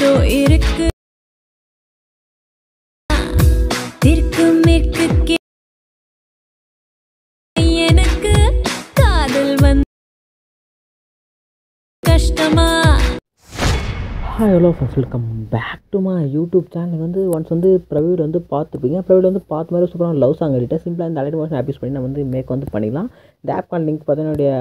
ஏதோ இருக்கு தெற்கு மேற்கு எனக்கு காதல் வந்து கஷ்டமா. Hi hello friends, welcome back to my YouTube channel. Once ப்ரவியூவில் பார்த்துருப்பீங்க. ப்ரவியூவில் பார்த்த மாதிரி சூப்பரான லவ் சாங் எடிட்டர் சிம்பிளாக இந்த அலைட் மோஷன் ஆப் யூஸ் பண்ணி நம்ம மேக் பண்ணிக்கலாம். இந்த ஆப்கான லிங்க் பார்த்தீங்கன்னா என்னுடைய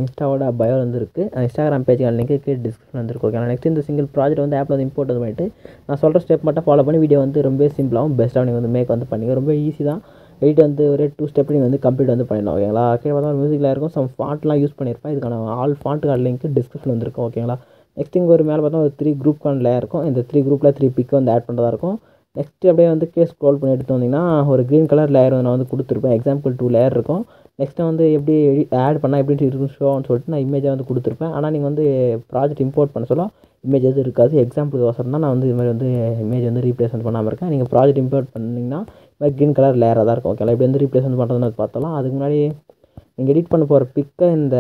இன்ஸ்டாவோட பயோ இருக்குது. இன்ஸ்டாகிராம் பேஜுக்கான லிங்க்கு கீழே டிஸ்கிரிப்ஷன் வந்துருக்கு. ஓகே, நெக்ஸ்ட் இந்த சிங்கிள் ப்ராஜெக்ட் ஆப்பில் இம்போர்ட் பண்ணிவிட்டு நான் சொல்கிற ஸ்டெப் மட்டும் ஃபாலோ பண்ணி வீடியோ ரொம்ப சிம்பிளாகவும் பெஸ்ட்டாக நீங்கள் மேக் பண்ணிங்க. ரொம்ப ஈஸி தான். எடிட் ஒரே 2 ஸ்டெப் நீங்கள் கம்ப்ளீட் பண்ணிடலாம். ஓகேங்களா? கீழே பார்த்தா மியூசிக்கில் இருக்கும், சம் ஃபாண்ட்லாம் யூஸ் பண்ணியிருப்பேன். இதுக்கான ஆல் ஃபாண்ட்டுக்கான லிங்க் டிஸ்கிரிப்ஷன் வந்துருக்கும். ஓகேங்களா? நெக்ஸ்ட் இங்கே ஒரு மேலே பார்த்தா ஒரு 3 குரூப்க்கான லேயர் இருக்கும். இந்த 3 குரூப்பில் 3 பிக் ஆட் பண்ணுறதா இருக்கும். நெக்ஸ்ட் அப்படியே கீழே ஸ்க்ரோல் பண்ணி எடுத்து வந்தீங்கன்னா ஒரு க்ரீன் கலர் லேயர் நான் கொடுத்துருப்பேன். எக்ஸாம்பிள் 2 லேயர் இருக்கும். நெக்ஸ்ட்டு எப்படி ஆட் பண்ணால் எப்படி இருக்கும் ஷோன்னு சொல்லிட்டு நான் இமேஜாக கொடுத்துருப்பேன். ஆனால் நீங்கள் ப்ராஜெக்ட் இம்போர்ட் பண்ண சொல்ல இமேஜ் எதுவும் இருக்காது. எக்ஸாம்பிள் வசரம் தான் நான் இது மாதிரி இமேஜ் ரீப்ளேஸ்மெண்ட் பண்ணாமல் இருக்கேன். நீங்கள் ப்ராஜெக்ட் இம்போர்ட் பண்ணிங்கன்னா இது மாதிரி க்ரீன் கலர் லேயராக தான் இருக்கும். ஓகே, இப்படி ரீப்ளேஸ்மெண்ட் பண்ணுறதுன்னு பார்த்தலாம். அதுக்கு முன்னாடி நீங்கள் எடிட் பண்ண போகிற பிக்கை இந்த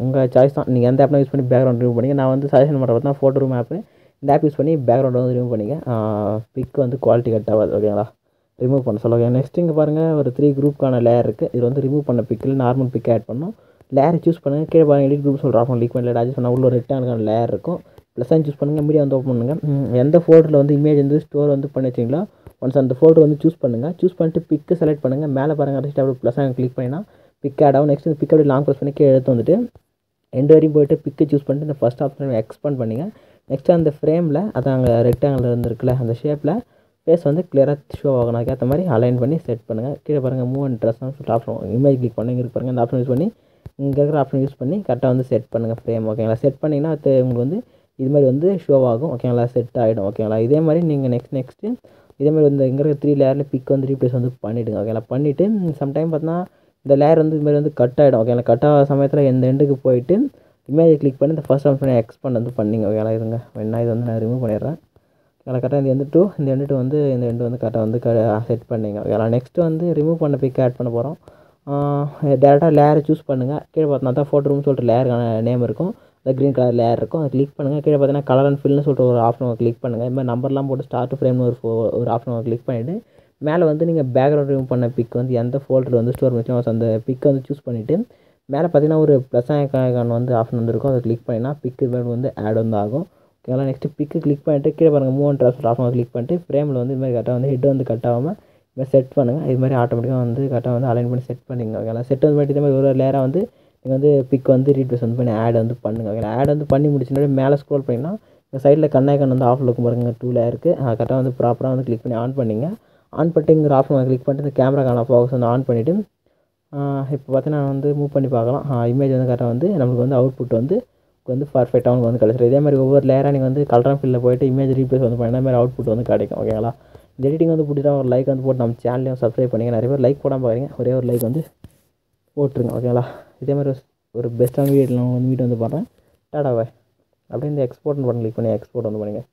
உங்கள் சாய்ஸ் தான். நீங்கள் எந்த ஆப்னா யூஸ் பண்ணி பேக்ரவுண்ட் ரிமூவ் பண்ணிங்க. நான் சஜஷன் பண்ணுற பார்த்தா ஃபோட்டோ ரூம் ஆப்பு. இந்த ஆப் யூஸ் பண்ணி பேக்ரவுண்ட் ரிமூவ் பண்ணிங்க. பிக் குவாலிட்டி கட் ஆகாது. ஓகேங்களா? ரிமூவ் பண்ண சொல்லுங்கள். நெக்ஸ்ட் இங்கே பாருங்கள், ஒரு 3 குரூப்க்கான லேயர் இருக்குது. இது ரிமூவ் பண்ண பிக்கில் நார்மல் பிக் ஆட் பண்ணணும். லேயர் சூஸ் பண்ணுங்கள். கீழே பாருங்கள், எடிட் குரூப் சொல்கிற ஆப்ஷன் லீக் பண்ணி அட்ஜஸ்ட் பண்ண உள்ள ஒரு ரெக்டாங்கிளான லேயர் இருக்கும். ப்ளஸ் சூஸ் பண்ணுங்கள். மீடியா ஓப்பன் பண்ணுங்கள். எந்த ஃபோல்டரில் இமேஜ் ஸ்டோர் பண்ணி வச்சிங்களோ ஒன்ஸ் அந்த ஃபோல்டர் சூஸ் பண்ணுங்கள். சூஸ் பண்ணிட்டு பிக்கு செலக்ட் பண்ணுங்கள். மேலே பாருங்கள், அடிச்சுட்டு அப்படி ப்ளஸ் கிளிக் பண்ணினா பிக் ஆட் ஆகும். நெக்ஸ்ட் இந்த பிக் அப்படி லாங் ப்ரெஸ் பண்ணி கீழே எடுத்து வந்துட்டு எண்டு வரையும் போய்ட்டு பிக்கை சூஸ் பண்ணிட்டு இந்த ஃபஸ்ட் ஆப்ஷன் எக்ஸ்பேண்ட் பண்ணிங்க. நெக்ஸ்ட் அந்த ஃப்ரேமில் அது அங்கே ரெக்டாங்கில் இருந்துருக்குல்ல அந்த ஷேப்பில் ஃபேஸ் கிளியராக ஷோ ஆகணும். அதுக்கேற்ற மாதிரி அலைன் பண்ணி செட் பண்ணுங்கள். கீழே பாருங்கள், மூவ் அண்ட் ட்ரெஸ்ன்னு சொல்லிட்டு ஆப்ஷன் இமேஜ் கிளிக் பண்ணி இங்கே பாருங்கள். அந்த ஆப்ஷன் யூஸ் பண்ணி இங்கே இருக்கிற ஆப்ஷன் யூஸ் பண்ணி கரெக்டாக செட் பண்ணுங்கள் ஃப்ரேம். ஓகேங்களா? செட் பண்ணிங்கன்னா அது உங்களுக்கு இது மாதிரி ஷோ ஆகும். ஓகேங்களா? செட் ஆகிடும். ஓகேங்களா? இதே மாதிரி நீங்கள் நெக்ஸ்ட்டு இதே மாதிரி இங்கே இருக்கிற 3 லேயரில் பிக் ரீப்ளேஸ் பண்ணிவிடுங்க. ஓகேங்களா? பண்ணிவிட்டு சம்டைம் பார்த்தீங்கன்னா இந்த லேயர் இது மாதிரி கட் ஆகிடும். ஓகேங்களா? கட் ஆகிற சமயத்தில் எந்த எண்டுக்கு போயிட்டு இமேஜை கிளிக் பண்ணி இந்த ஃபஸ்ட் ஆப்ஷன் எக்ஸ்பேண்ட் பண்ணிங்க. ஓகேங்களா? இதுங்க வேணா இது நான் ரிமூவ் பண்ணிடுறேன். ஓகேங்களா? கரெக்டாக இந்த எண்டு டு இந்த எண்டு கரெக்டாக செட் பண்ணிங்க. ஓகேங்களா? நெக்ஸ்ட்டு ரிமூவ் பண்ண பிக் ஆட் பண்ண போகிறோம். டேரெக்டாக லேயரை சூஸ் பண்ணுங்கள். கீழே பார்த்தா தான் ஃபோட்டோ ரூம்னு சொல்லிட்டு லேயருக்கான நேம் இருக்கும். அந்த க்ரீன் கலர் லேயர் இருக்கும். அதை கிளிக் பண்ணுங்கள். கீழே பார்த்தீங்கன்னா கலர் அண்ட் ஃபில்னு சொல்லிட்டு ஒரு ஆப்ஷன் கிளிக் பண்ணுங்கள். இது மாதிரி நம்பர்லாம் போட்டு ஸ்டார்ட் ஃப்ரேம்னு ஒரு ஆப்ஷன் கிளிக் பண்ணிவிட்டு மேலே நீங்கள் பேக்ரவுண்ட் ரிமூவ் பண்ண பிக் எந்த ஃபோல்டர் ஸ்டோர் பண்ணிச்சோ அந்த பிக் சூஸ் பண்ணிவிட்டு மேலே பார்த்தீங்கன்னா ஒரு ப்ளஸ் ஐகான் ஆப்ஷன் இருக்கும். அதை கிளிக் பண்ணினா பிக்கு ஆட் ஆகும். ஓகேங்களா? நெக்ஸ்ட்டு பிக்கு கிளிக் பண்ணிவிட்டு கீழே பாருங்கள், move and transfer option click பண்ணிட்டு ஃப்ரேமில் இது மாதிரி கரெக்டாக ஹெட் கட் ஆகாமல் இது மாதிரி செட் பண்ணுங்கள். இது மாதிரி ஆட்டோமேட்டிக்காக கரெக்டாக அலைன் பண்ணி செட் பண்ணிங்க. ஓகேங்களா? செட் பண்ணிட்டு இதே மாதிரி ஒரு லேயராக நீங்கள் பிக் ரீப்ளேஸ் பண்ணி ஆட் பண்ணுங்கள். ஓகே, ஆட் பண்ணி முடிச்சுட்டு மேலே ஸ்க்ரோல் பண்ணிங்கன்னா இந்த சைடில் கண்ணாய்க்கான் ஆஃபில் இருக்கும் பாருங்கள், 2 லேயருக்கு கரெக்டாக ப்ராப்பராக கிளிக் பண்ணி ஆன் பண்ணிங்க. ஆன் பண்ணிட்டு ஆப்ஷன் கிளிக் பண்ணிட்டு இந்த கேமராக்கான ஃபோக்கஸ் ஆன் பண்ணிவிட்டு இப்போ பார்த்தீங்கன்னா மூவ் பண்ணி பார்க்கலாம். இமேஜ் கரெக்டாக நம்மளுக்கு அவுட்புட் பர்ஃபெக்டாக கிடச்சிடும். இதே மாதிரி ஒவ்வொரு லேயராக நீங்கள் கலர் அண்ட் ஃபில்லில் போய்ட்டு இமேஜ் ரீப்ளேஸ் பண்ண மாதிரி அவுட்புட் கிடைக்கும். ஓகேங்களா? இந்த எடிட்டிங் பிடிச்சா ஒரு லைக் போட்டு நம்ம சேனலையும் சப்ஸ்கிரைப் பண்ணிங்க. நிறைய பேர் லைக் போடாமல் பார்க்குறீங்க, ஒரே ஒரு லைக் போட்டுருங்க. ஓகேங்களா? இதே மாதிரி ஒரு பெஸ்ட்டான வீடியோ மீட் பண்ணுறேன். டாடா பாய். அப்படியே இந்த எக்ஸ்போர்ட்னு பட்டன் கிளிக் பண்ணி எக்ஸ்போர்ட் பண்ணுங்கள்.